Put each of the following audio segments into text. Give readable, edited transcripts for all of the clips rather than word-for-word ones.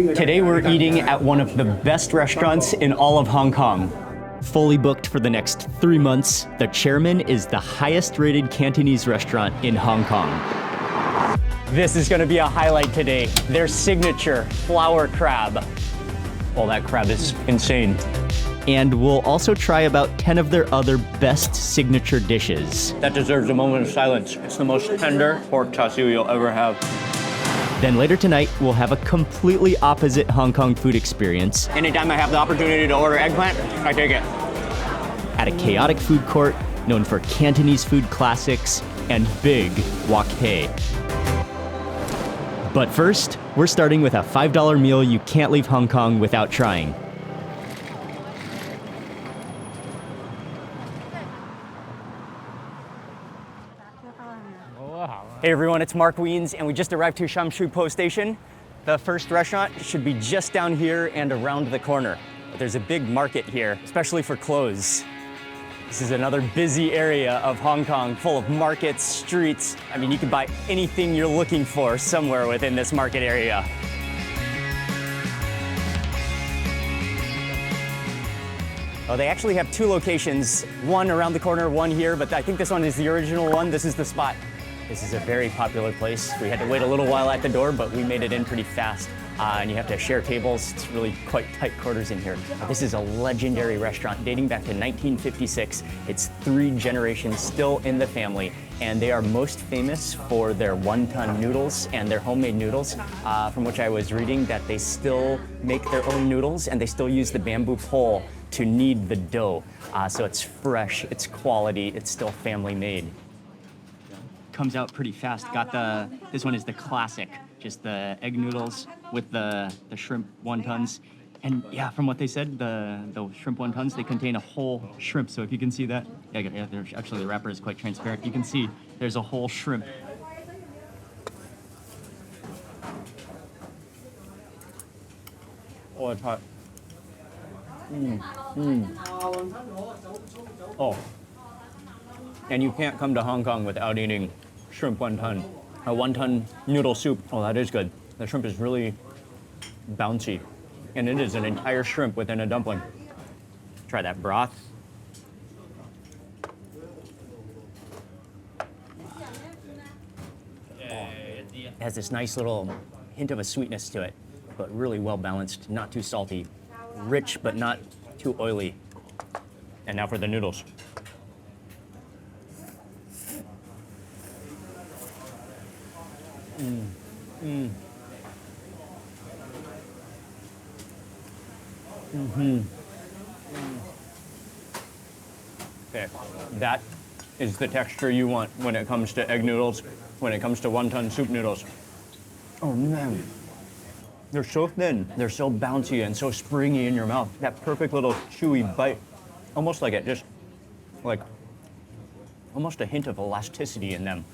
Today we're eating at one of the best restaurants in all of Hong Kong. Fully booked for the next 3 months, the Chairman is the highest rated Cantonese restaurant in Hong Kong. This is gonna be a highlight today. Their signature flower crab. Oh, that crab is insane. And we'll also try about 10 of their other best signature dishes. That deserves a moment of silence. It's the most tender pork char siu you'll ever have. Then later tonight, we'll have a completely opposite Hong Kong food experience. Anytime I have the opportunity to order eggplant, I take it. At a chaotic food court known for Cantonese food classics and big wok hei. But first, we're starting with a $5 meal you can't leave Hong Kong without trying. Hey everyone, it's Mark Wiens, and we just arrived to Shamshu Post Station. The first restaurant should be just down here and around the corner. But there's a big market here, especially for clothes. This is another busy area of Hong Kong, full of markets, streets. I mean, you can buy anything you're looking for somewhere within this market area. Oh, they actually have 2 locations, one around the corner, one here, but I think this one is the original one. This is the spot. This is a very popular place. We had to wait a little while at the door, but we made it in pretty fast. And you have to share tables. It's really quite tight quarters in here. This is a legendary restaurant dating back to 1956. It's 3 generations still in the family, and they are most famous for their wonton noodles and their homemade noodles, from which I was reading that they still make their own noodles and they still use the bamboo pole to knead the dough. So it's fresh, it's quality, it's still family made. Comes out pretty fast. This one is the classic, just the egg noodles with the shrimp wontons. And yeah, from what they said, the shrimp wontons, they contain a whole shrimp. So if you can see that, yeah, actually the wrapper is quite transparent. You can see there's a whole shrimp. Oh, it's hot. Oh. And you can't come to Hong Kong without eating shrimp wonton. A wonton noodle soup. Oh, that is good. The shrimp is really bouncy. And it is an entire shrimp within a dumpling. Try that broth. It has this nice little hint of a sweetness to it, but really well balanced, not too salty. Rich, but not too oily. And now for the noodles. Okay, that is the texture you want when it comes to egg noodles, when it comes to wonton soup noodles. Oh man, they're so thin, they're so bouncy and so springy in your mouth. That perfect little chewy bite, almost like almost a hint of elasticity in them.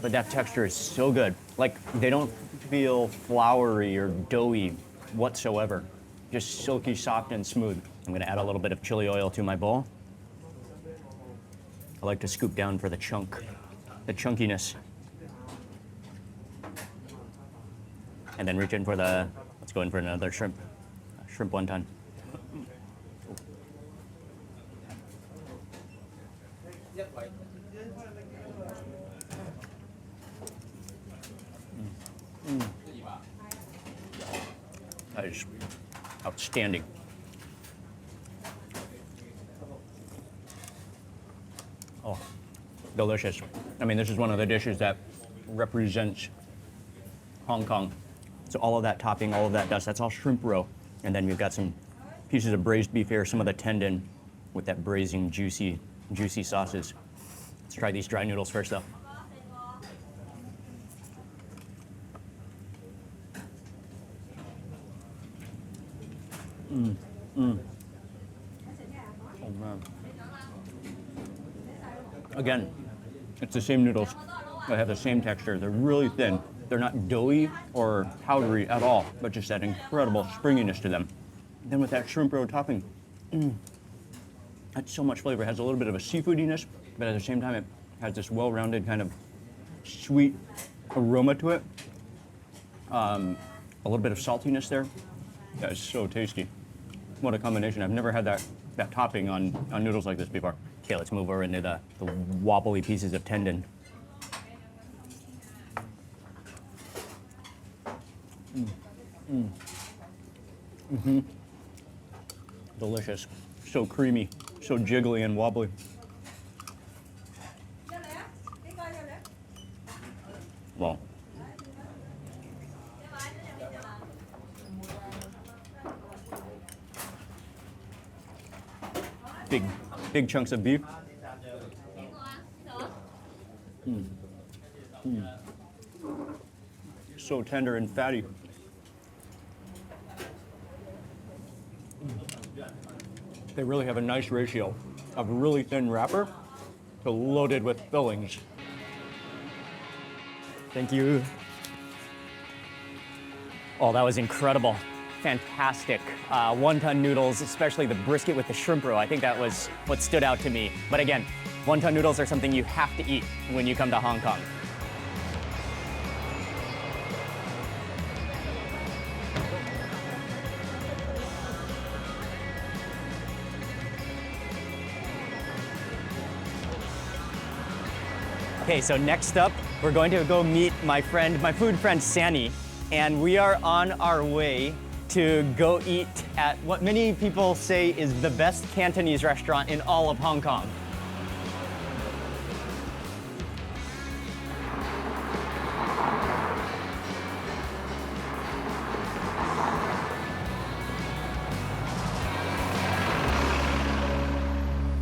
But that texture is so good. Like, they don't feel floury or doughy whatsoever. Just silky, soft, and smooth. I'm gonna add a little bit of chili oil to my bowl. I like to scoop down for the chunkiness. And then reach in for let's go in for another shrimp wonton. That is outstanding. Oh, delicious. I mean, this is one of the dishes that represents Hong Kong. So all of that topping, all of that dust, that's all shrimp roe. And then we've got some pieces of braised beef here, some of the tendon with that braising, juicy sauces. Let's try these dry noodles first though. Oh man. Again, it's the same noodles. They have the same texture. They're really thin. They're not doughy or powdery at all, but just that incredible springiness to them. And then with that shrimp roe topping, that's so much flavor. It has a little bit of a seafoodiness, but at the same time, it has this well-rounded kind of sweet aroma to it. A little bit of saltiness there. That is so tasty. What a combination. I've never had that topping on noodles like this before. Okay, let's move over into the wobbly pieces of tendon. Delicious. So creamy, so jiggly and wobbly. Wow. Big chunks of beef. So tender and fatty. They really have a nice ratio of really thin wrapper to loaded with fillings. Thank you. Oh, that was incredible. Fantastic. Wonton noodles, especially the brisket with the shrimp roe. I think that was what stood out to me. But again, wonton noodles are something you have to eat when you come to Hong Kong. Okay, so next up, we're going to go meet my food friend, Sanny, and we are on our way to go eat at what many people say is the best Cantonese restaurant in all of Hong Kong.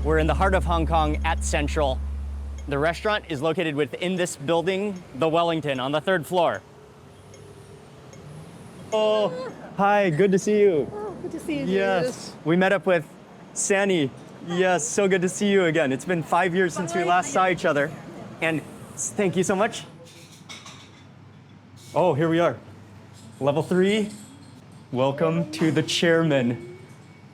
We're in the heart of Hong Kong at Central. The restaurant is located within this building, the Wellington, on the 3rd floor. Oh, hi, good to see you. Oh, good to see you. Yes, we met up with Sanny. Yes, so good to see you again. It's been 5 years since we last saw each other. And thank you so much. Oh, here we are. Level 3, welcome to the chairman.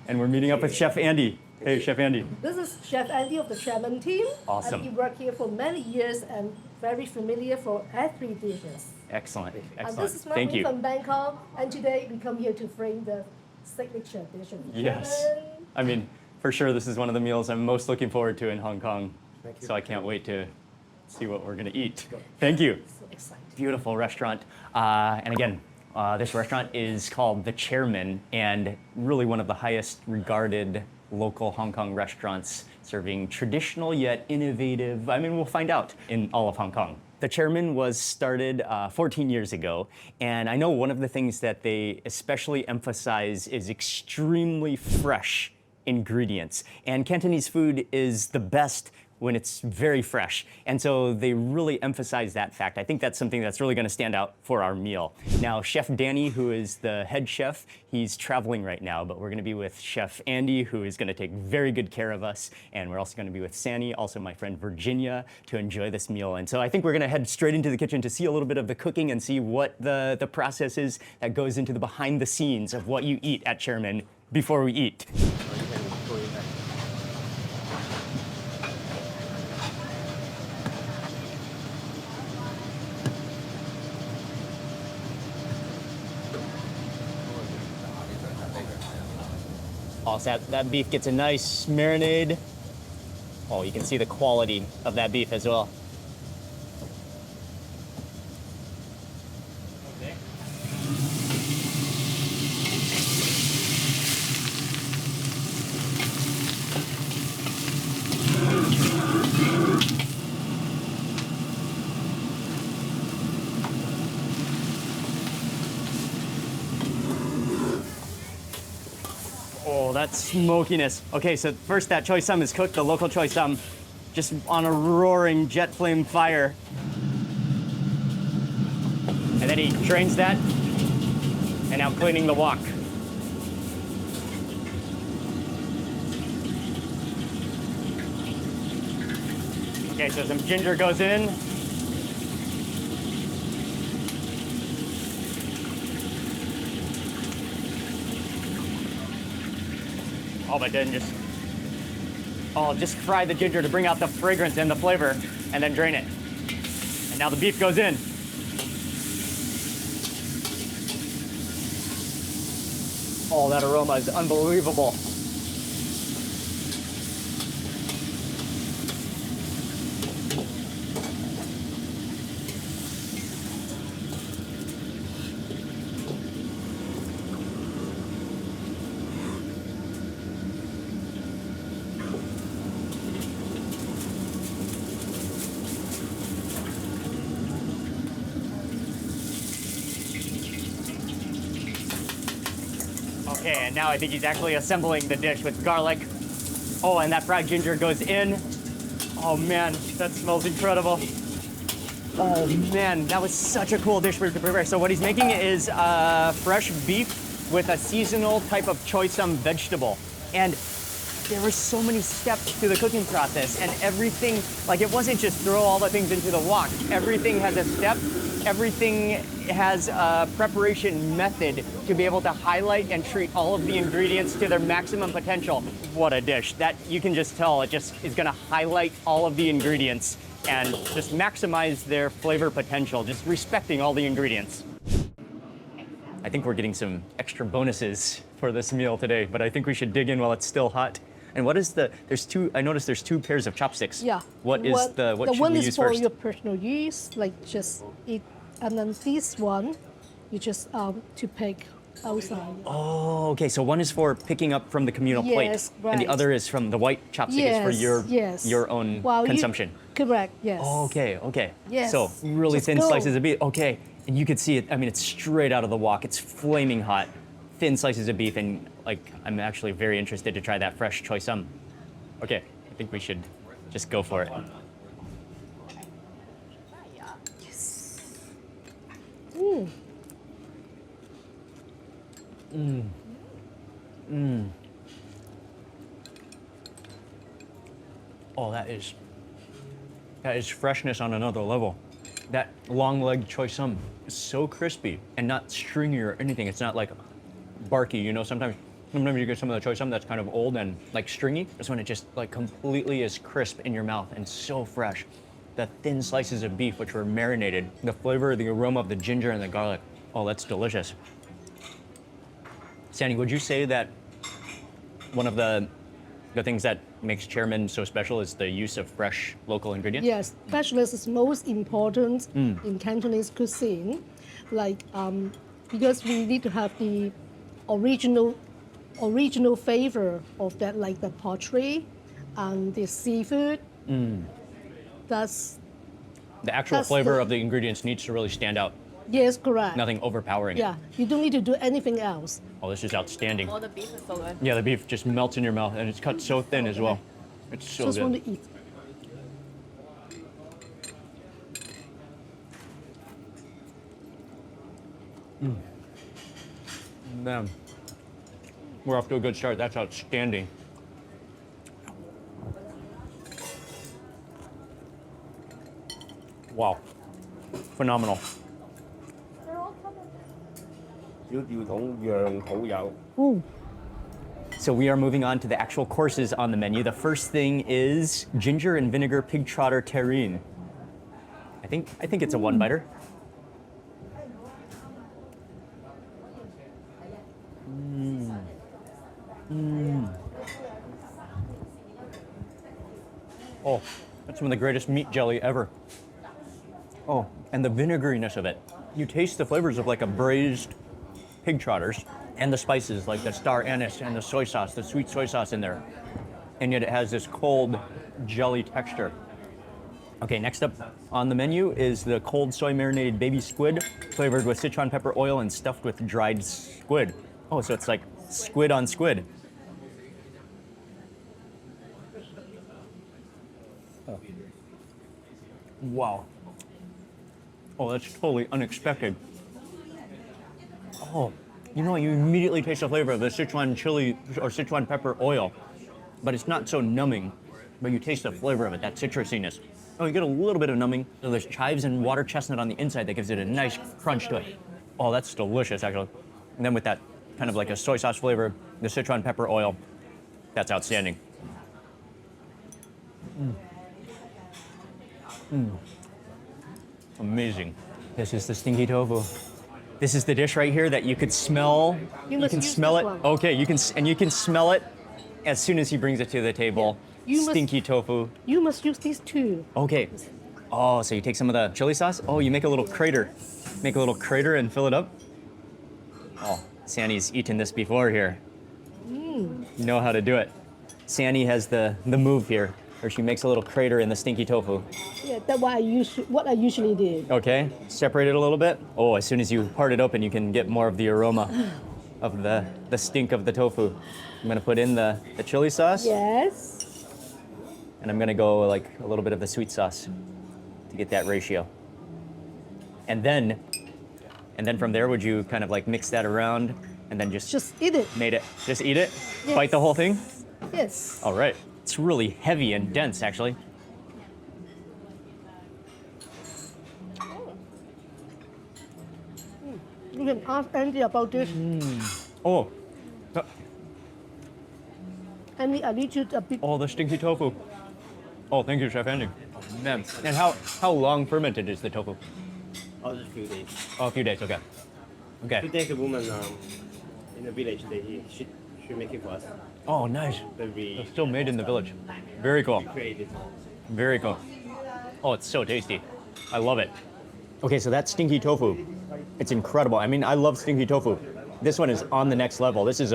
And we're meeting up with Chef Andy. Hey, Chef Andy. This is Chef Andy of the Chairman team. Awesome. And he worked here for many years and very familiar for every dishes. Excellent, And excellent. this is Thank Martin you. from Bangkok. And today we come here to bring the signature dish of the Yes. Chairman. I mean, for sure, this is one of the meals I'm most looking forward to in Hong Kong. Thank you. So I can't wait to see what we're gonna eat. Thank you. So excited. Beautiful restaurant. And again, this restaurant is called The Chairman, and really one of the highest regarded local Hong Kong restaurants serving traditional yet innovative, I mean, we'll find out, in all of Hong Kong. The Chairman was started 14 years ago, and I know one of the things that they especially emphasize is extremely fresh ingredients. And Cantonese food is the best when it's very fresh. And so they really emphasize that fact. I think that's something that's really gonna stand out for our meal. Now, Chef Danny, who is the head chef, he's traveling right now, but we're gonna be with Chef Andy, who is gonna take very good care of us. And we're also gonna be with Sanny, also my friend Virginia, to enjoy this meal. And so I think we're gonna head straight into the kitchen to see a little bit of the cooking and see what the process is that goes into the behind the scenes of what you eat at Chairman before we eat. Oh, so that beef gets a nice marinade. Oh, you can see the quality of that beef as well. Okay. Oh, that smokiness. Okay, so first that choy sum is cooked, the local choy sum, just on a roaring jet flame fire. And then he drains that, and now cleaning the wok. Okay, so some ginger goes in. Oh, but then just fry the ginger to bring out the fragrance and the flavor, and then drain it. And now the beef goes in. Oh, that aroma is unbelievable. Okay, and now I think he's actually assembling the dish with garlic. Oh, and that fried ginger goes in. Oh man, that smells incredible. Oh man, that was such a cool dish for him to prepare. So what he's making is fresh beef with a seasonal type of choy sum vegetable. And there were so many steps to the cooking process, and everything, like it wasn't just throw all the things into the wok. Everything has a step. Everything has a preparation method to be able to highlight and treat all of the ingredients to their maximum potential. What a dish. That you can just tell it just is gonna highlight all of the ingredients and just maximize their flavor potential, just respecting all the ingredients. I think we're getting some extra bonuses for this meal today, but I think we should dig in while it's still hot. And what is I noticed there's two pairs of chopsticks. Yeah. What should we use first? The one is for your personal use, like just eat, and then this one, you just to pick outside. Oh, okay. So one is for picking up from the communal plate, right. and the other is from the white chopstick is for your own consumption. Correct. Yes. Oh, okay. Yes. So really Just thin go. slices of beef. Okay, and you could see it. I mean, it's straight out of the wok. It's flaming hot. Thin slices of beef, and like I'm actually very interested to try that fresh choy sum. Okay, I think we should just go for it. Yes. Oh, that is freshness on another level. That long leg choy sum is so crispy and not stringy or anything. It's not like barky, you know, sometimes you get some of the choy sum that's kind of old and like stringy. This one, it just like completely is crisp in your mouth and so fresh. The thin slices of beef, which were marinated, the flavor, the aroma of the ginger and the garlic. Oh, that's delicious. Sandy, would you say that one of the things that makes Chairman so special is the use of fresh local ingredients? Yes, freshness is most important in Cantonese cuisine, like because we need to have the original flavor of that, like the poultry and the seafood. That's the actual flavor of the ingredients needs to really stand out. Yes, correct. Nothing overpowering. Yeah, you don't need to do anything else. Oh, this is outstanding. Oh, the beef is so good. Yeah, the beef just melts in your mouth, and it's cut so thin as well. It's so Just good. want to eat. Man, we're off to a good start. That's outstanding. Wow, phenomenal. 小吊桶樣好友。 So we are moving on to the actual courses on the menu. The first thing is ginger and vinegar pig trotter terrine. I think it's a one-biter. Oh, that's some of the greatest meat jelly ever. Oh, and the vinegariness of it. You taste the flavors of like a braised pig trotters and the spices like the star anise and the soy sauce, the sweet soy sauce in there. And yet it has this cold jelly texture. Okay, next up on the menu is the cold soy marinated baby squid flavored with Sichuan pepper oil and stuffed with dried squid. Oh, so it's like squid on squid. Oh. Wow. Oh, that's totally unexpected. Oh, you know what? You immediately taste the flavor of the Sichuan chili or Sichuan pepper oil, but it's not so numbing, but you taste the flavor of it, that citrusiness. Oh, you get a little bit of numbing. So there's chives and water chestnut on the inside that gives it a nice crunch to it. Oh, that's delicious, actually. And then with that kind of like a soy sauce flavor, the Sichuan pepper oil, that's outstanding. Amazing. This is the stinky tofu. This is the dish right here that you could smell. You must can use smell this it. one. Okay, you can smell it as soon as he brings it to the table. You must- Stinky tofu. You must use these two. Okay. Oh, so you take some of the chili sauce. Oh, you make a little crater. Make a little crater and fill it up. Oh, Sandy's eaten this before here. You know how to do it. Sandy has the move here, where she makes a little crater in the stinky tofu. Yeah, that's what I usually do. Okay, separate it a little bit. Oh, as soon as you part it open, you can get more of the aroma of the stink of the tofu. I'm gonna put in the chili sauce, Yes. and I'm gonna go like a little bit of the sweet sauce to get that ratio. And then from there, would you kind of like mix that around and then just Eat it. made it? Just eat it? Yes. Bite the whole thing? Yes. All right. It's really heavy and dense, actually. You can ask Andy about this. Oh, Andy, I need you to a bit. the stinky tofu. Oh, thank you, Chef Andy. Man, and how long fermented is the tofu? Oh, just a few days. Oh, a few days. Okay. Few Okay. days, the woman in the village, she make it for us. Oh, nice. Then we It's still made in the village. Very cool. create it. Very cool. Oh, it's so tasty. I love it. Okay, so that stinky tofu, it's incredible. I mean, I love stinky tofu. This one is on the next level. This is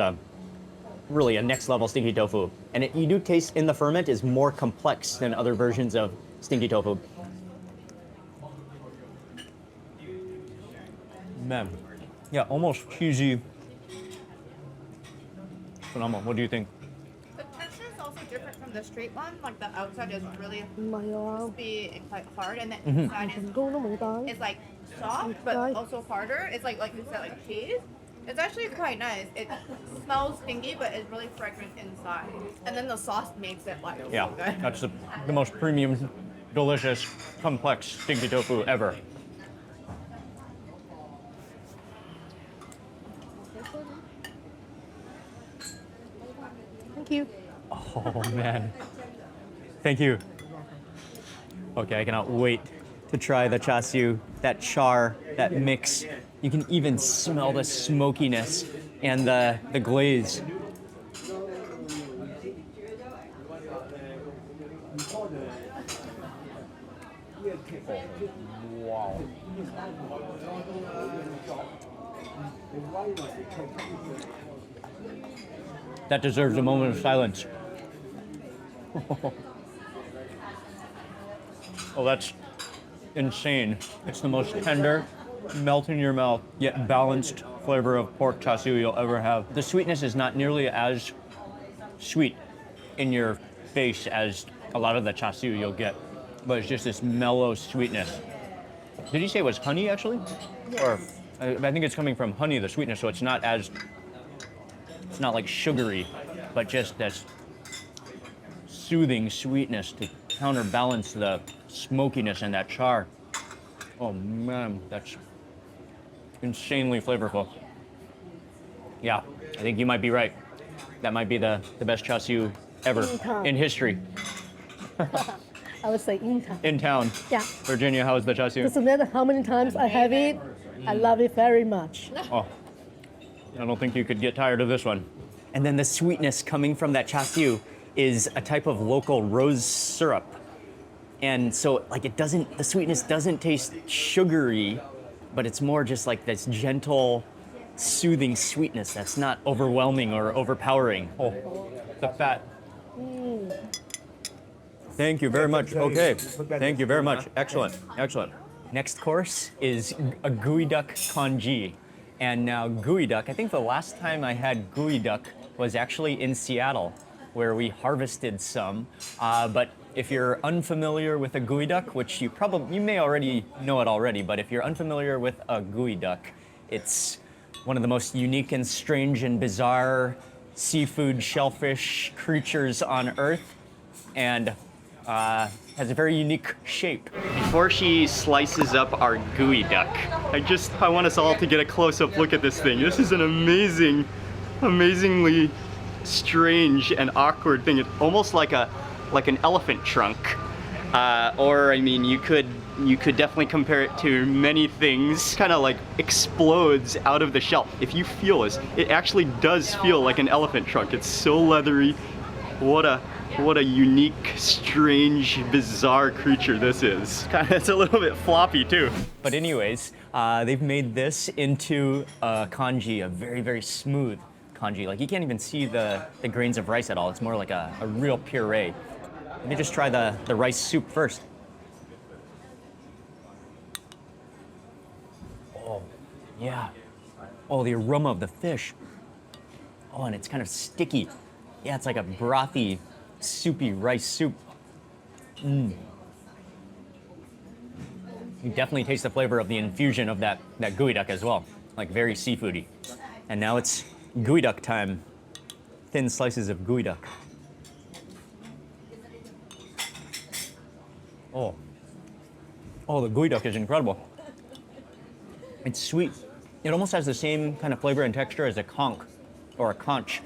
really a next level stinky tofu. And you do taste in the ferment is more complex than other versions of stinky tofu. Man, yeah, almost cheesy. Phenomenal. What do you think? The texture is also different from the straight one. Like the outside is really 唔係啊， crispy and quite hard, and the Mm-hmm. inside 成功都冇帶。 is like soft but Right. also harder. It's like you said, like cheese. It's actually quite nice. It smells stinky, but it's really fragrant inside. And then the sauce makes it like Yeah, so good. that's the most premium, delicious, complex stinky tofu ever. Thank you. Oh man. Thank you. Okay, I cannot wait to try the char siu, that char, that mix. You can even smell the smokiness and the glaze. Wow. That deserves a moment of silence. Oh, that's insane. It's the most tender, melt in your mouth, yet balanced flavor of pork char siu you'll ever have. The sweetness is not nearly as sweet in your face as a lot of the char siu you'll get, but it's just this mellow sweetness. Did you say it was honey, actually? Yes. Or I think it's coming from honey, the sweetness, so it's not like sugary, but just this soothing sweetness to counterbalance the smokiness in that char. Oh man, that's insanely flavorful. Yeah, I think you might be right. That might be the best char siu ever Okay. in history. I would say in time. In town. Yeah. Virginia, how's the char siu? Doesn't matter how many times I have it, I love it very much. Oh, I don't think you could get tired of this one. And then the sweetness coming from that char siu is a type of local rose syrup. And so like the sweetness doesn't taste sugary, but it's more just like this gentle, soothing sweetness that's not overwhelming or overpowering. Oh, the fat. Thank you very much. Okay, thank you very much. Excellent, excellent. Next course is a gooey duck congee. And now gooey duck, I think the last time I had gooey duck was actually in Seattle, where we harvested some. But if you're unfamiliar with a gooey duck, which you may already know it already, but if you're unfamiliar with a gooey duck, it's one of the most unique and strange and bizarre seafood shellfish creatures on Earth, and has a very unique shape. Before she slices up our gooey duck, I want us all to get a close-up look at this thing. This is an amazingly strange and awkward thing. It's almost like an elephant trunk. Or I mean, you could definitely compare it to many things. Kind of like explodes out of the shell. If you feel this, it actually does feel like an elephant trunk. It's so leathery. What a unique, strange, bizarre creature this is. It's a little bit floppy too. But anyways, they've made this into a congee, a very, very smooth congee. Like you can't even see the grains of rice at all. It's more like a real puree. Let me just try the rice soup first. Oh, yeah. Oh, the aroma of the fish. Oh, and it's kind of sticky. Yeah, it's like a brothy, soupy rice soup. You definitely taste the flavor of the infusion of that gooey duck as well. Like very seafoody. And now it's gooey duck time. Thin slices of gooey duck. Oh, the gooey duck is incredible. It's sweet. It almost has the same kind of flavor and texture as a conch or a conch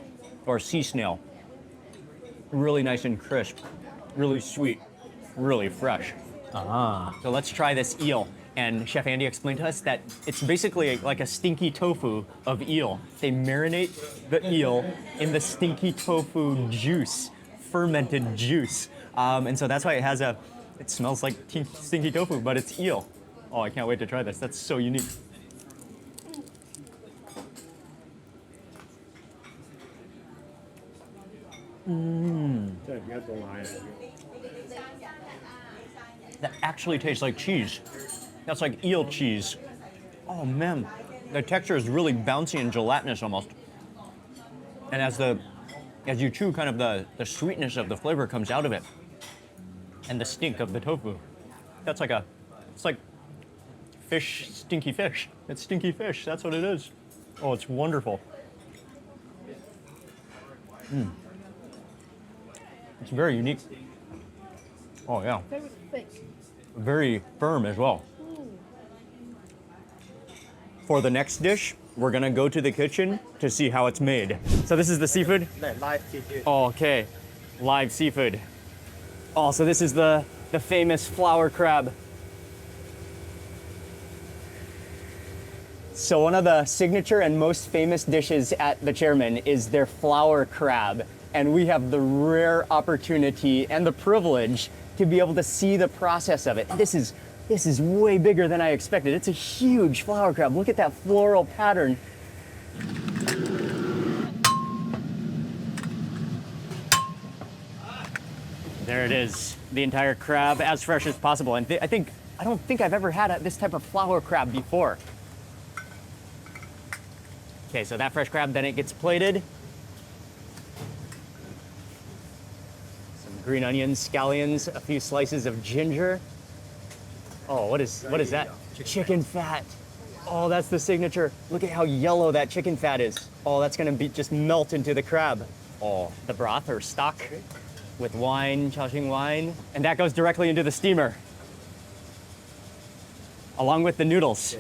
or a sea snail. Really nice and crisp, really sweet, really fresh. So let's try this eel. And Chef Andy explained to us that it's basically like a stinky tofu of eel. They marinate the eel in the stinky tofu juice, fermented juice. And so that's why it smells like stinky tofu, but it's eel. Oh, I can't wait to try this. That's so unique. That actually tastes like cheese. That's like eel cheese. Oh man, the texture is really bouncy and gelatinous almost. And as you chew, kind of the sweetness of the flavor comes out of it. And the stink of the tofu. It's like fish, stinky fish. It's stinky fish, that's what it is. Oh, it's wonderful. It's very unique. Oh yeah. Very thick. Very firm as well. For the next dish, we're gonna go to the kitchen to see how it's made. So this is the seafood? Live seafood. Oh, okay, live seafood. Oh, so this is the famous flower crab. So one of the signature and most famous dishes at the Chairman is their flower crab. And we have the rare opportunity and the privilege to be able to see the process of it. This is way bigger than I expected. It's a huge flower crab. Look at that floral pattern. There it is, the entire crab, as fresh as possible. And I don't think I've ever had this type of flower crab before. Okay, so that fresh crab, then it gets plated. Some green onions, scallions, a few slices of ginger. Oh, what is that? Chicken fat. Oh, that's the signature. Look at how yellow that chicken fat is. Oh, that's gonna just melt into the crab. Oh, the broth or stock with wine, Shaoxing wine, and that goes directly into the steamer, along with the noodles,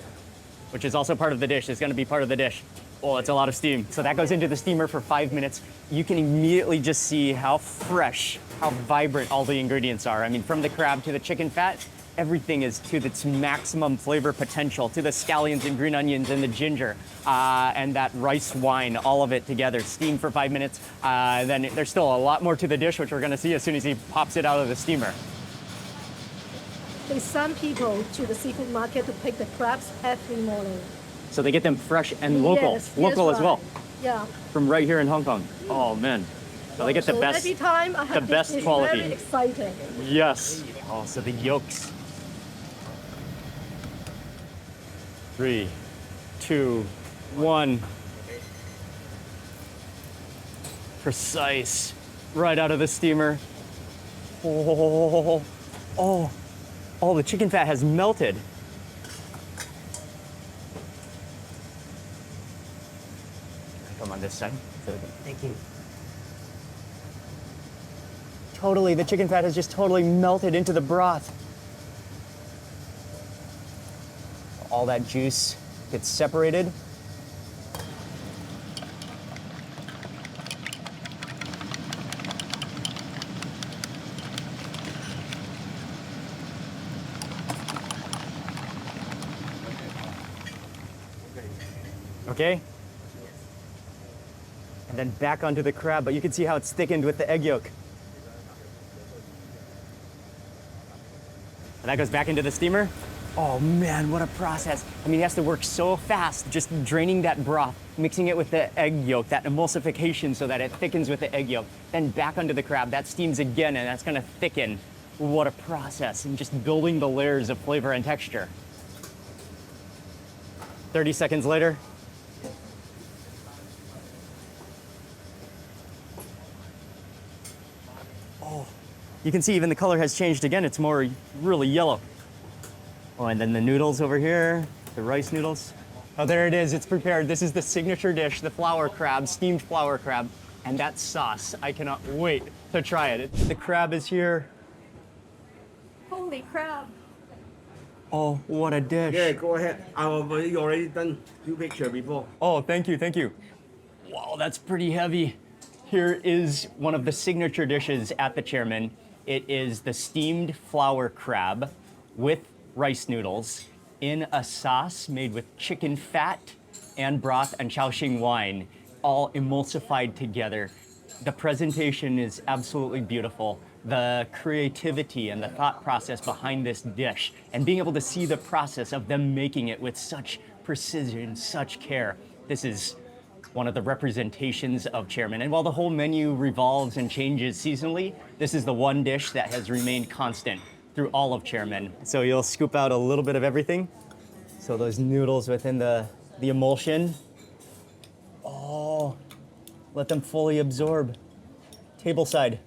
which is also part of the dish. It's gonna be part of the dish. Oh, it's a lot of steam. So that goes into the steamer for 5 minutes. You can immediately just see how fresh, how vibrant all the ingredients are. I mean, from the crab to the chicken fat, everything is to its maximum flavor potential, to the scallions and green onions and the ginger and that rice wine, all of it together, steamed for 5 minutes. Then there's still a lot more to the dish, which we're gonna see as soon as he pops it out of the steamer. They send people to the seafood market to pick the crabs every morning. So they get them fresh and local, Yes, local yes, as well, right. Yeah. from right here in Hong Kong. Oh man, so they get the So best, every time I have the best this, quality. Very exciting. Yes. Oh, so the yolks. 3, 2, 1. Precise. Right out of the steamer. Oh, the chicken fat has melted. Come on this side. Thank you. Totally, the chicken fat has just totally melted into the broth. All that juice gets separated. Okay. And then back onto the crab, but you can see how it's thickened with the egg yolk. And that goes back into the steamer. Oh man, what a process. I mean, he has to work so fast, just draining that broth, mixing it with the egg yolk, that emulsification so that it thickens with the egg yolk. Then back onto the crab, that steams again, and that's gonna thicken. What a process, and just building the layers of flavor and texture. 30 seconds later. Oh, you can see even the color has changed again. It's more really yellow. Oh, and then the noodles over here, the rice noodles. Oh, there it is, it's prepared. This is the signature dish, the flower crab, steamed flower crab, and that sauce. I cannot wait to try it. The crab is here. Holy crab. Oh, what a dish. Yeah, go ahead. You already done two picture before. Oh, thank you, thank you. Wow, that's pretty heavy. Here is one of the signature dishes at the Chairman. It is the steamed flower crab with rice noodles in a sauce made with chicken fat and broth and Shaoxing wine, all emulsified together. The presentation is absolutely beautiful. The creativity and the thought process behind this dish, and being able to see the process of them making it with such precision, such care. This is one of the representations of Chairman. And while the whole menu revolves and changes seasonally, this is the one dish that has remained constant through all of Chairman. So you'll scoop out a little bit of everything. So those noodles within the emulsion. Oh, let them fully absorb. Table side.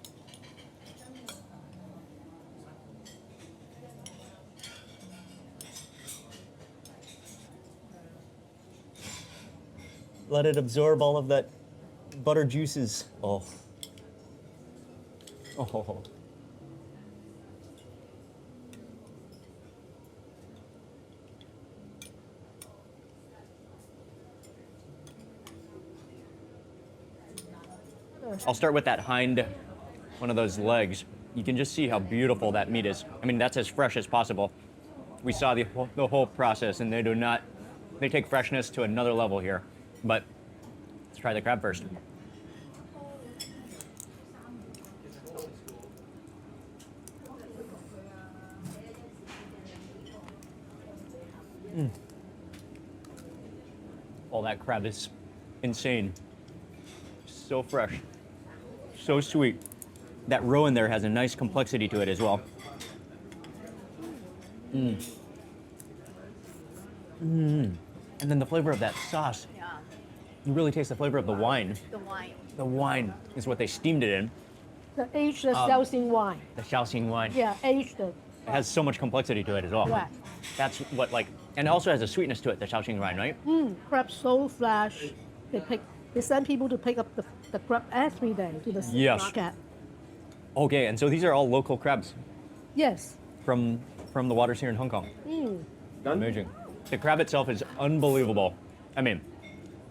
Let it absorb all of that butter juices. Oh. Oh. I'll start with that hind, one of those legs. You can just see how beautiful that meat is. I mean, that's as fresh as possible. We saw the whole process, and they take freshness to another level here. But let's try the crab first. Oh, that crab is insane. So fresh, so sweet. That roe in there has a nice complexity to it as well. And then the flavor of that sauce. Yeah. You really taste the flavor of the wine. The wine. The wine is what they steamed it in. The aged Shaoxing wine. The Shaoxing wine. Yeah, aged. It has so much complexity to it as well. Right. That's what and it also has a sweetness to it, the Shaoxing wine, right? Crab so fresh. They send people to pick up the crab every day to the Yes. market. Okay, and so these are all local crabs Yes. from the waters here in Hong Kong. Amazing. The crab itself is unbelievable. I mean,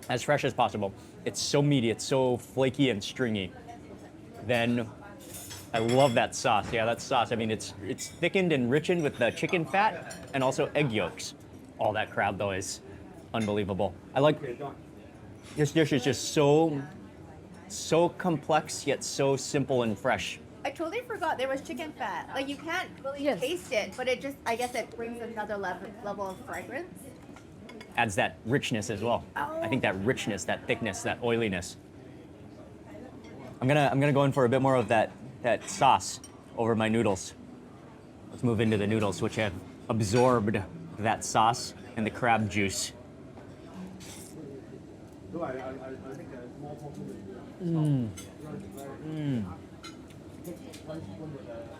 as fresh as possible. It's so meaty, it's so flaky and stringy. Then I love that sauce. Yeah, that sauce. I mean, it's thickened and richened with the chicken fat and also egg yolks. All that crab though is unbelievable. I like this dish is just so complex yet so simple and fresh. I totally forgot there was chicken fat. Like you can't really Yes. taste it, but it just, I guess it brings another level of fragrance. Adds that richness as well. I think that richness, that thickness, that oiliness. I'm gonna go in for a bit more of that sauce over my noodles. Let's move into the noodles, which have absorbed that sauce and the crab juice.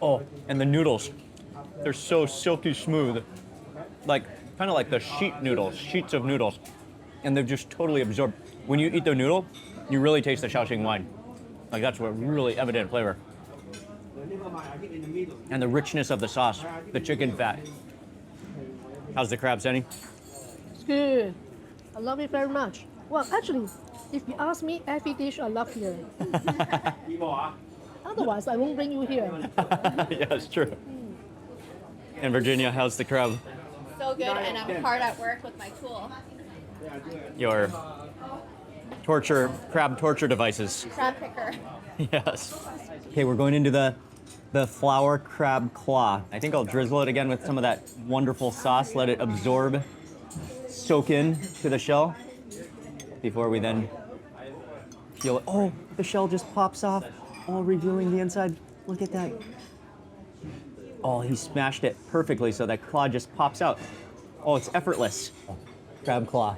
Oh, and the noodles. They're so silky smooth. Kind of like the sheets of noodles. And they're just totally absorbed. When you eat the noodle, you really taste the Shaoxing wine. Like that's what really evident flavor. And the richness of the sauce, the chicken fat. How's the crab, Sunny? It's good. I love it very much. Well, actually, if you ask me, every dish I love here. Otherwise, I won't bring you here. Yeah, it's true. And Virginia, how's the crab? So good, and I'm hard at work with my tool. your crab torture devices. Crab picker. Yes. Okay, we're going into the flour crab claw. I think I'll drizzle it again with some of that wonderful sauce, let it absorb, soak in to the shell before we then peel it. Oh, the shell just pops off, all revealing the inside. Look at that. Oh, he smashed it perfectly so that claw just pops out. Oh, it's effortless. Crab claw.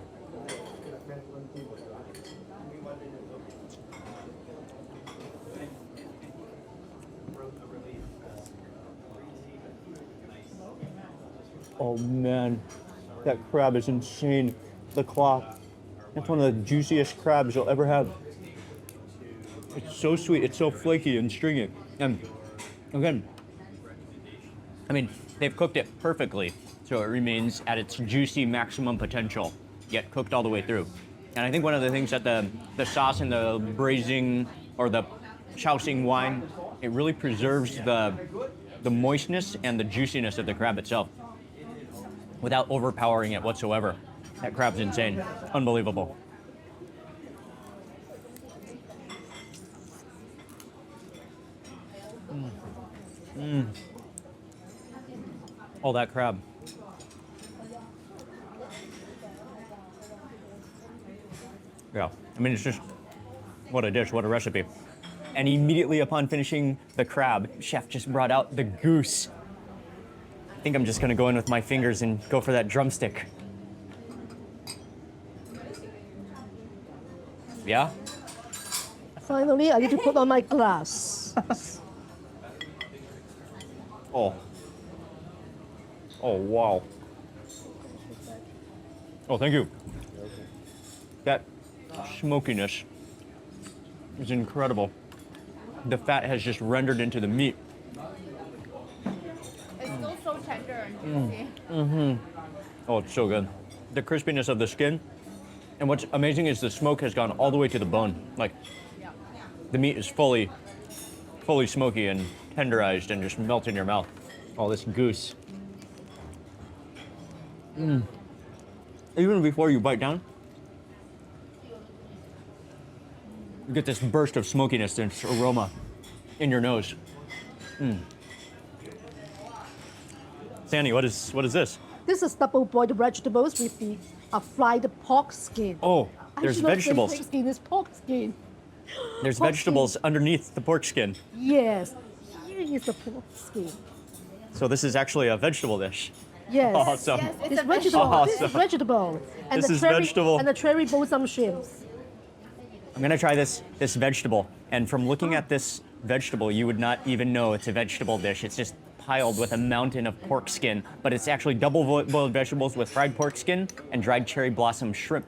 Oh man, that crab is insane. The claw, that's one of the juiciest crabs you'll ever have. It's so sweet, it's so flaky and stringy. And again, I mean, they've cooked it perfectly, so it remains at its juicy maximum potential, yet cooked all the way through. And I think one of the things that the sauce and the braising or the chousing wine, it really preserves the moistness and the juiciness of the crab itself without overpowering it whatsoever. That crab's insane, unbelievable. Oh, that crab. Yeah, I mean, it's just, what a dish, what a recipe. And immediately upon finishing the crab, chef just brought out the goose. I think I'm just gonna go in with my fingers and go for that drumstick. Yeah? Finally, I need to put on my glass. Oh. Oh, wow. Oh, thank you. That smokiness is incredible. The fat has just rendered into the meat. It's still so tender and juicy. Oh, it's so good. The crispiness of the skin. And what's amazing is the smoke has gone all the way to the bone. Like, the meat is fully smoky and tenderized and just melts in your mouth. Oh, this goose. Even before you bite down, you get this burst of smokiness and aroma in your nose. Sandy, what is this? This is double boiled vegetables with the fried pork skin. Oh, there's I should not say vegetables. Pork skin is pork skin. There's Pork vegetables skin. underneath the pork skin. Yes, here is the pork skin. So this is actually a vegetable dish. Yes. Awesome. Yes, It's a vegetable. This is Awesome. vegetable. And This the is cherry, vegetable. And the cherry balsam shrimps. I'm gonna try this vegetable, and from looking at this vegetable, you would not even know it's a vegetable dish. It's just piled with a mountain of pork skin, but it's actually double boiled vegetables with fried pork skin and dried cherry blossom shrimp.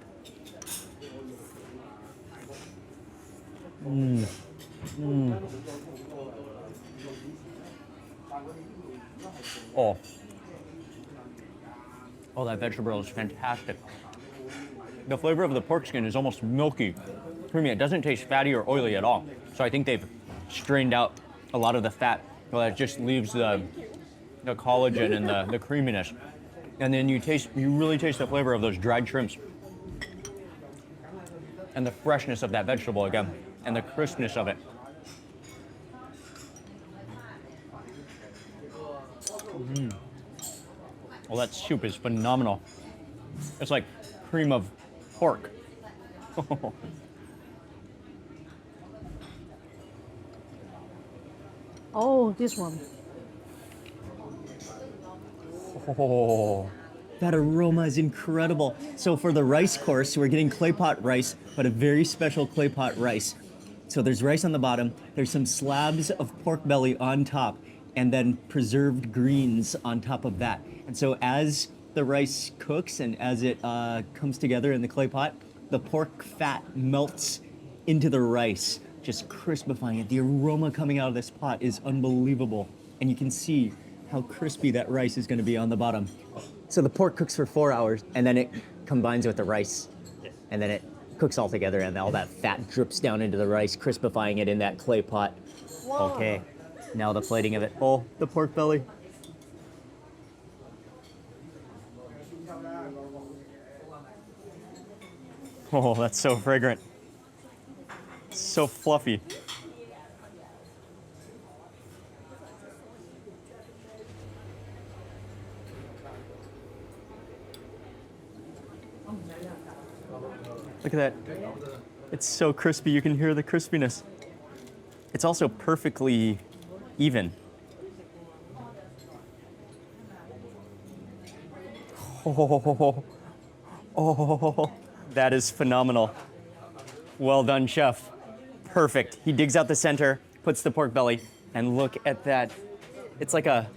Oh, that vegetable is fantastic. The flavor of the pork skin is almost milky, creamy. It doesn't taste fatty or oily at all. So I think they've strained out a lot of the fat. Well, it just leaves the collagen and the creaminess. And then you really taste the flavor of those dried shrimps. And the freshness of that vegetable again, and the crispness of it. Well, that soup is phenomenal. It's like cream of pork. Oh, this one. Oh, that aroma is incredible. So for the rice course, we're getting clay pot rice, but a very special clay pot rice. So there's rice on the bottom, there's some slabs of pork belly on top, and then preserved greens on top of that. And so as the rice cooks and as it comes together in the clay pot, the pork fat melts into the rice, just crispifying it. The aroma coming out of this pot is unbelievable. And you can see how crispy that rice is gonna be on the bottom. So the pork cooks for 4 hours, and then it combines with the rice. And then it cooks all together, and all that fat drips down into the rice, crispifying it in that clay pot. Wow. Okay, now the plating of it. Oh, the pork belly. Oh, that's so fragrant. So fluffy. Look at that. It's so crispy, you can hear the crispiness. It's also perfectly even. Oh, that is phenomenal. Well done, chef. Perfect. He digs out the center, puts the pork belly, and look at that. It's like a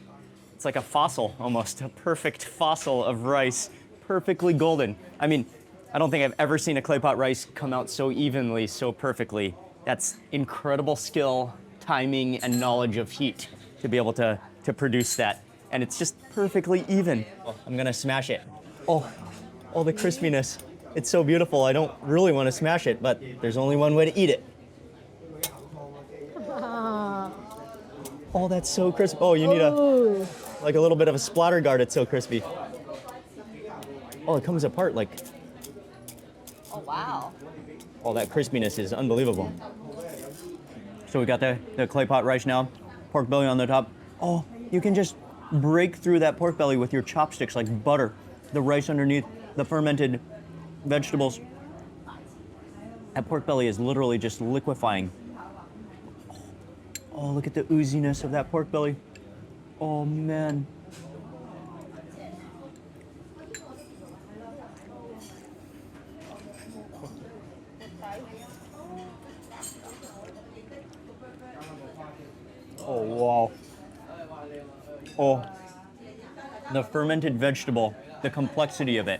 fossil almost, a perfect fossil of rice, perfectly golden. I mean, I don't think I've ever seen a clay pot rice come out so evenly, so perfectly. That's incredible skill, timing, and knowledge of heat to be able to produce that. And it's just perfectly even. Oh, I'm gonna smash it. Oh, the crispiness. It's so beautiful. I don't really want to smash it, but there's only one way to eat it. Oh, that's so crisp. Oh, you need like a little bit of a splatter guard. It's so crispy. Oh, it comes apart like. Oh, wow. Oh, that crispiness is unbelievable. So we got the clay pot rice now, pork belly on the top. Oh, you can just break through that pork belly with your chopsticks like butter. The rice underneath, the fermented vegetables. That pork belly is literally just liquefying. Oh, look at the ooziness of that pork belly. Oh, man. Oh, wow. Oh, the fermented vegetable, the complexity of it,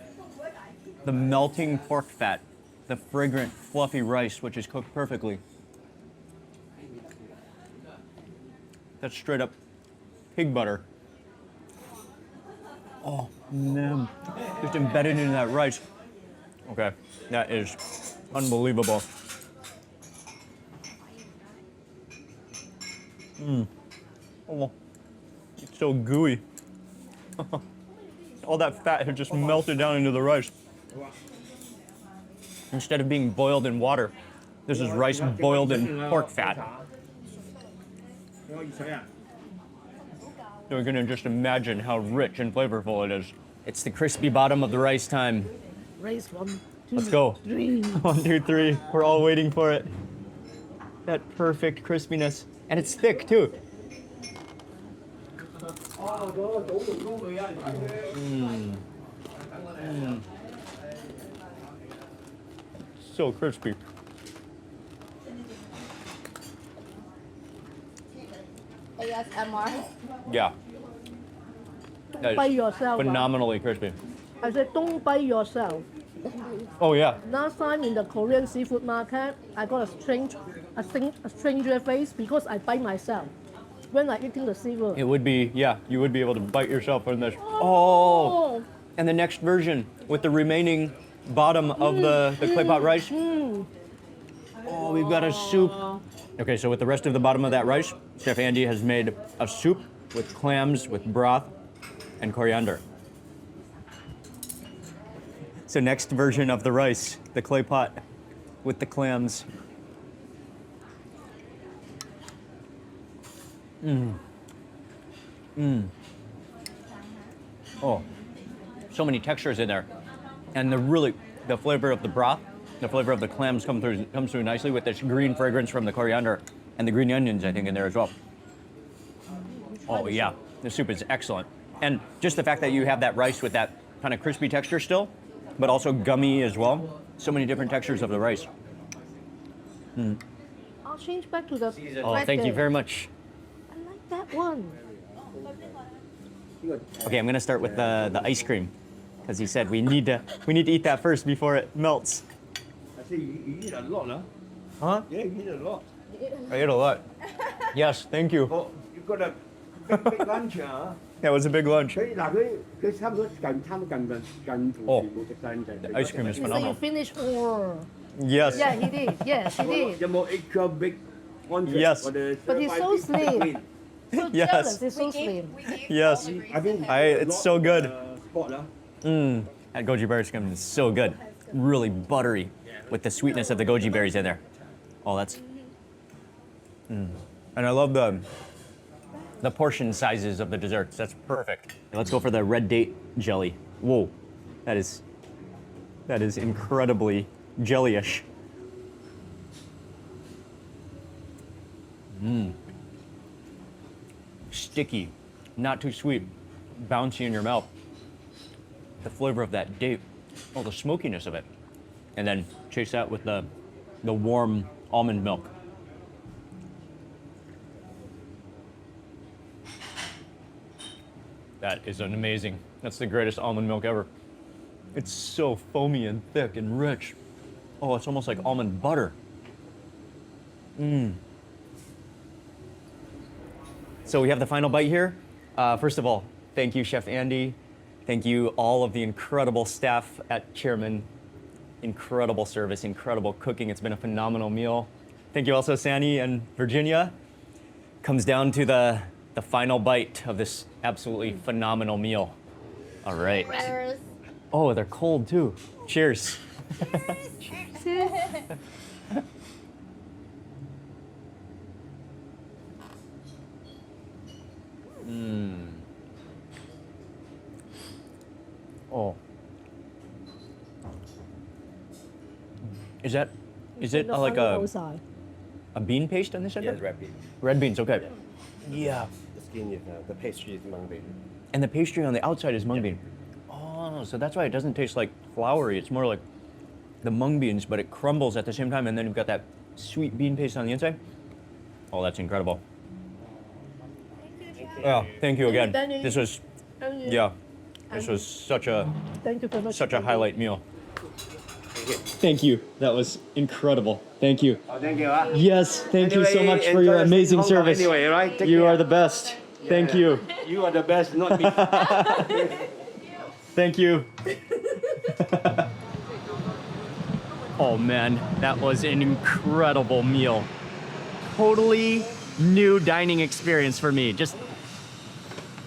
the melting pork fat, the fragrant, fluffy rice, which is cooked perfectly. That's straight up pig butter. Oh, man. Just embedded in that rice. Okay, that is unbelievable. Oh, it's so gooey. All that fat had just melted down into the rice. Instead of being boiled in water, this is rice boiled in pork fat. You're gonna just imagine how rich and flavorful it is. It's the crispy bottom of the rice time. Raise 1, 2, Let's go. 3. 1, 2, 3. We're all waiting for it. That perfect crispiness. And it's thick too. So crispy. ASMR. Yeah. That By is yourself. phenomenally crispy. I said, don't bite yourself. Oh yeah. Last time in the Korean seafood market, I got a stranger face because I bite myself when I eating the seafood. It would be, yeah, you would be able to bite yourself on this. Oh! And the next version with the remaining bottom of the clay pot rice. Oh, we've got a soup. Okay, so with the rest of the bottom of that rice, Chef Andy has made a soup with clams, with broth, and coriander. So next version of the rice, the clay pot with the clams. Oh, so many textures in there. And the flavor of the broth, the flavor of the clams comes through nicely with this green fragrance from the coriander and the green onions, I think, in there as well. Oh yeah, the soup is excellent. And just the fact that you have that rice with that kind of crispy texture still, but also gummy as well. So many different textures of the rice. I'll change back to the Oh, thank you very much. I like that one. Okay, I'm gonna start with the ice cream, because he said we need to eat that first before it melts. I say you eat a lot, huh? Huh? Yeah, you eat a lot. I ate a lot. Yes, thank you. Oh, you got a big lunch, huh? That was a big lunch. 佢嗱佢差唔多近乎全部食晒咁滯。 The ice cream is So you phenomenal. finish all. Yes. Yeah, he did. Yes, he did. 有冇 extra big lunch? Yes. But he's so slim. So Yes. jealous, he's so slim. Yes. I mean, It's so good. Spot lah. That goji berry skim is so good. Really buttery. with the sweetness of the goji berries in there. Oh, that's... And I love the portion sizes of the desserts. That's perfect. Let's go for the red date jelly. Whoa, that is incredibly jellyish. Sticky, not too sweet, bouncy in your mouth. The flavor of that date, oh, the smokiness of it. And then chase that with the warm almond milk. That is an amazing. That's the greatest almond milk ever. It's so foamy and thick and rich. Oh, it's almost like almond butter. So we have the final bite here. First of all, thank you, Chef Andy. Thank you, all of the incredible staff at Chairman. Incredible service, incredible cooking. It's been a phenomenal meal. Thank you also, Sandy and Virginia. Comes down to the final bite of this absolutely phenomenal meal. All right. Cheers. Oh, they're cold too. Cheers. Oh. Is it The like final outside. a bean paste on this end? Yes, red bean. Red beans, okay. Yeah. The skin is the pastry is mung bean. And the pastry on the outside is mung bean. Oh, so that's why it doesn't taste like floury. It's more like the mung beans, but it crumbles at the same time, and then you've got that sweet bean paste on the inside. Oh, that's incredible. Yeah, thank you again. Thank you. This was, Thank you. yeah, this was such a Thank you very much. such a highlight meal. Thank you. That was incredible. Thank you. Oh, thank you. Yes, thank you so Anyway, much for your enjoy amazing Hong Kong service. anyway, right? Take You care. are the best. Thank you. You are the best, not me. Thank you. Oh man, that was an incredible meal. Totally new dining experience for me. Just,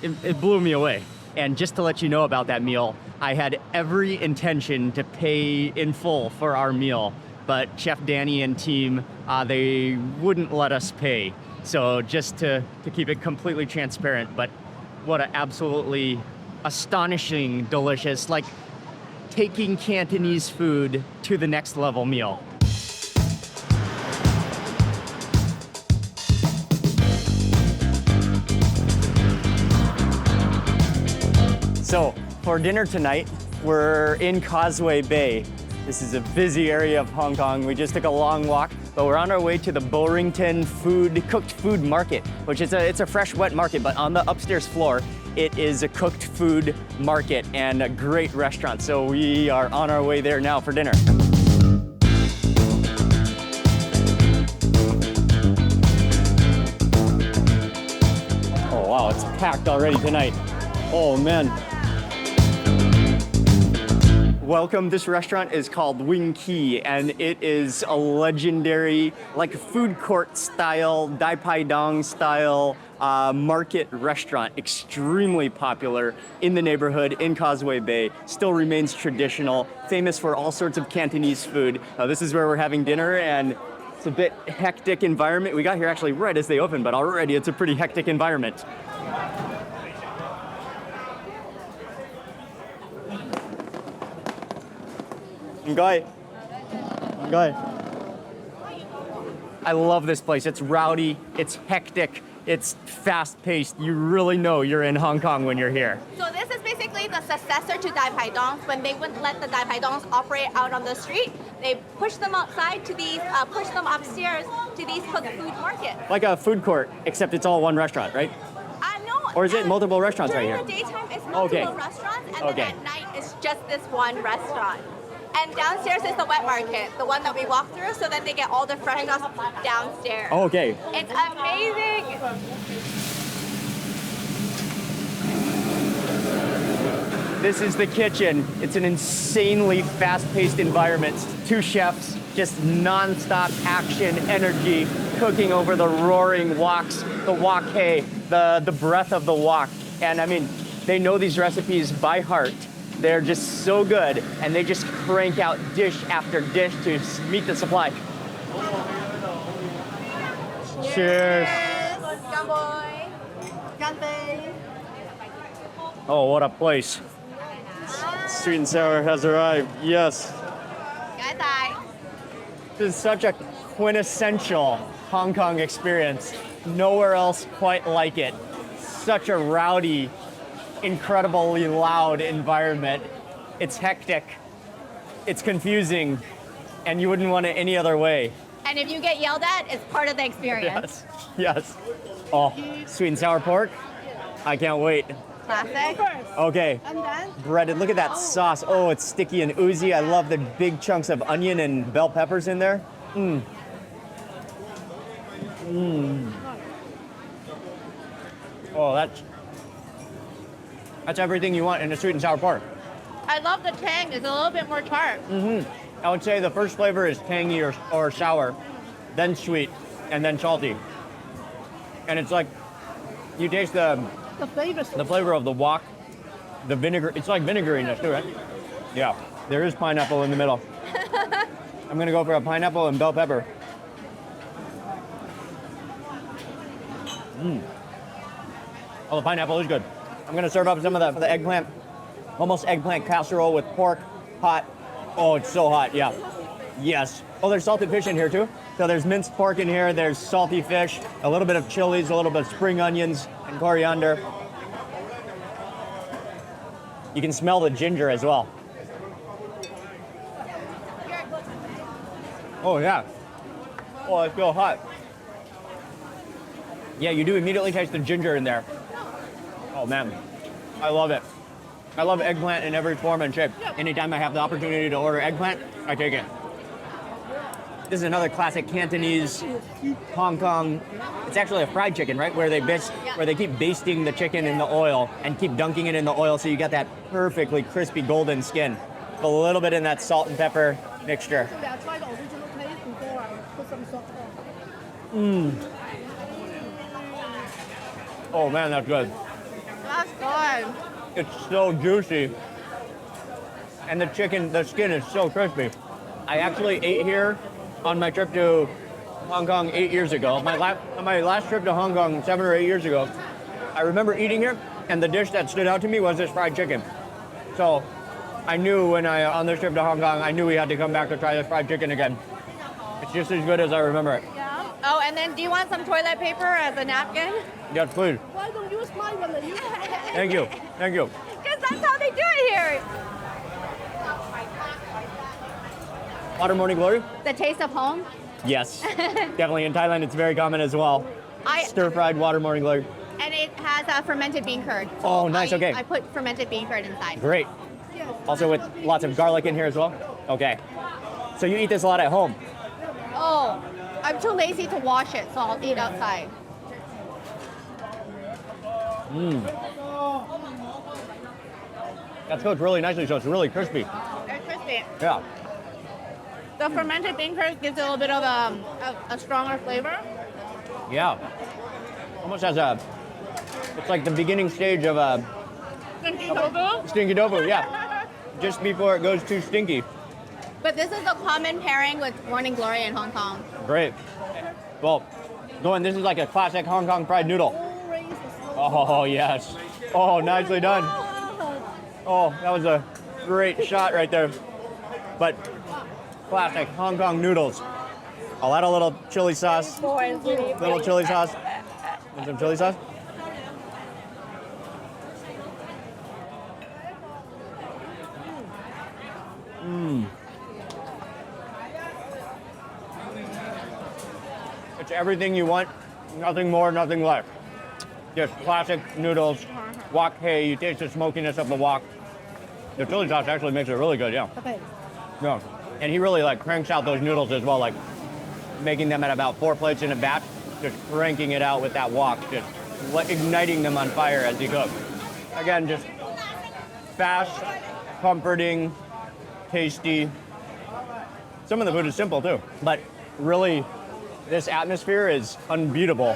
it blew me away. And just to let you know about that meal, I had every intention to pay in full for our meal, but Chef Danny and team, they wouldn't let us pay. So just to keep it completely transparent, but what an absolutely astonishing, delicious, like taking Cantonese food to the next level meal. So for dinner tonight, we're in Causeway Bay. This is a busy area of Hong Kong. We just took a long walk, but we're on our way to the Borington cooked food market, which is it's a fresh, wet market, but on the upstairs floor, it is a cooked food market and a great restaurant. So we are on our way there now for dinner. Oh wow, it's packed already tonight. Oh man. Welcome. This restaurant is called Wiens, and it is a legendary, like food court style, Dai Pai Dong style market restaurant. Extremely popular in the neighborhood in Causeway Bay. Still remains traditional, famous for all sorts of Cantonese food. This is where we're having dinner, and it's a bit hectic environment. We got here actually right as they opened, but already it's a pretty hectic environment. Guy. I love this place. It's rowdy, it's hectic, it's fast-paced. You really know you're in Hong Kong when you're here. So this is basically the successor to Dai Pai Dongs. When they wouldn't let the Dai Pai Dongs operate out on the street, they push them outside to these, push them upstairs to these cooked food markets. Like a food court, except it's all one restaurant, right? No. Or is it multiple restaurants right here? During the daytime, it's multiple restaurants, and then at night, it's just this one restaurant. And downstairs is the wet market, the one that we walk through, so that they get all the fresh stuff downstairs. Okay. It's amazing. This is the kitchen. It's an insanely fast-paced environment. Two chefs, just non-stop action, energy, cooking over the roaring woks, the wok hei, the breath of the wok. And I mean, they know these recipes by heart. They're just so good, and they just crank out dish after dish to meet the supply. Cheers. Come boy. Oh, what a place. Sweet and sour has arrived. Yes. Cái tài. This is such a quintessential Hong Kong experience. Nowhere else quite like it. Such a rowdy, incredibly loud environment. It's hectic, it's confusing, and you wouldn't want it any other way. And if you get yelled at, it's part of the experience. Yes. Oh, sweet and sour pork. I can't wait. Classic. Okay. And then Breaded. Look at that sauce. Oh, it's sticky and oozy. I love the big chunks of onion and bell peppers in there. Oh, that's everything you want in a sweet and sour pork. I love the tang. It's a little bit more tart. I would say the first flavor is tangy or sour, then sweet, and then salty. And it's like you taste the flavor of the wok, the vinegar. It's like vinegariness too, right? Yeah, there is pineapple in the middle. I'm gonna go for a pineapple and bell pepper. Oh, the pineapple is good. I'm gonna serve up some of the eggplant, almost eggplant casserole with pork, hot. Oh, it's so hot, yeah. Yes. Oh, there's salted fish in here too. So there's minced pork in here, there's salty fish, a little bit of chilies, a little bit of spring onions and coriander. You can smell the ginger as well. Oh yeah. Oh, it's so hot. Yeah, you do immediately taste the ginger in there. Oh man, I love it. I love eggplant in every form and shape. Anytime I have the opportunity to order eggplant, I take it. This is another classic Cantonese Hong Kong. It's actually a fried chicken, right? Where they keep basting the chicken in the oil and keep dunking it in the oil so you get that perfectly crispy golden skin. A little bit in that salt and pepper mixture. I tried the original taste before I put some salt on. Oh man, that's good. That's good. It's so juicy. And the skin is so crispy. I actually ate here on my trip to Hong Kong 8 years ago. On my last trip to Hong Kong 7 or 8 years ago, I remember eating here, and the dish that stood out to me was this fried chicken. So I knew on this trip to Hong Kong, I knew we had to come back to try this fried chicken again. It's just as good as I remember it. Yeah. Oh, and then do you want some toilet paper as a napkin? Yes, please. Why don't you use my one and use Thank you. Thank you. Because that's how they do it here. Water morning glory? The taste of home. Yes. Definitely in Thailand, it's very common as well. Stir-fried water morning glory. And it has a fermented bean curd. Oh, nice, okay. I put fermented bean curd inside. Great. Also with lots of garlic in here as well? Okay. So you eat this a lot at home? Oh, I'm too lazy to wash it, so I'll eat outside. That's cooked really nicely, so it's really crispy. It's crispy. Yeah. The fermented bean curd gives it a little bit of a stronger flavor. Yeah. Almost has it's like the beginning stage of a Stinky tofu. stinky tofu, yeah. Just before it goes too stinky. But this is a common pairing with Morning Glory in Hong Kong. Great. Well, this is like a classic Hong Kong fried noodle. Oh, yes. Oh, nicely done. Oh, that was a great shot right there. But classic Hong Kong noodles. I'll add a little chili sauce. Little chili sauce. And some chili sauce. It's everything you want, nothing more, nothing less. Just classic noodles, wok hei, you taste the smokiness of the wok. The chili sauce actually makes it really good, yeah. Okay. Yeah. And he really cranks out those noodles as well, making them at about 4 plates in a batch, just cranking it out with that wok, just igniting them on fire as he cooks. Again, just fast, comforting, tasty. Some of the food is simple too, but really, this atmosphere is unbeatable.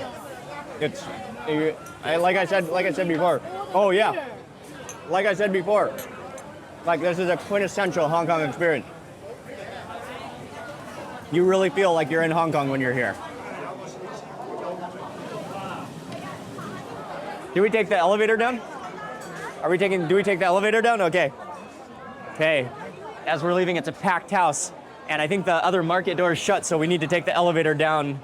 Like I said before. Oh yeah. Like I said before, Like, this is a quintessential Hong Kong experience. You really feel like you're in Hong Kong when you're here. Do we take the elevator down? Do we take the elevator down? Okay. Okay. As we're leaving, it's a packed house. And I think the other market door is shut, so we need to take the elevator down.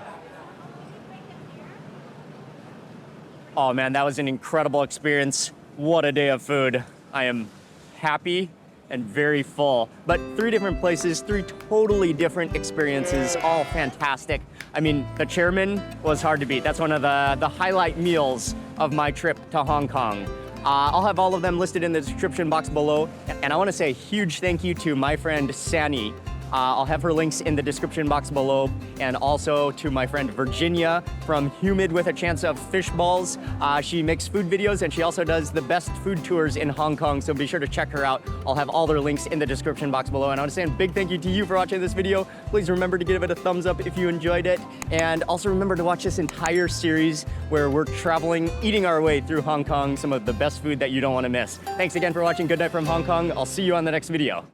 Oh man, that was an incredible experience. What a day of food. I am happy and very full. But 3 different places, 3 totally different experiences, all fantastic. I mean, the chairman was hard to beat. That's one of the highlight meals of my trip to Hong Kong. I'll have all of them listed in the description box below. And I want to say a huge thank you to my friend Sani. I'll have her links in the description box below, and also to my friend Virginia from Humid with a Chance of Fish Balls. She makes food videos, and she also does the best food tours in Hong Kong, so be sure to check her out. I'll have all their links in the description box below. And I want to say a big thank you to you for watching this video. Please remember to give it a thumbs up if you enjoyed it, and also remember to watch this entire series where we're traveling, eating our way through Hong Kong, some of the best food that you don't want to miss. Thanks again for watching. Good night from Hong Kong. I'll see you on the next video.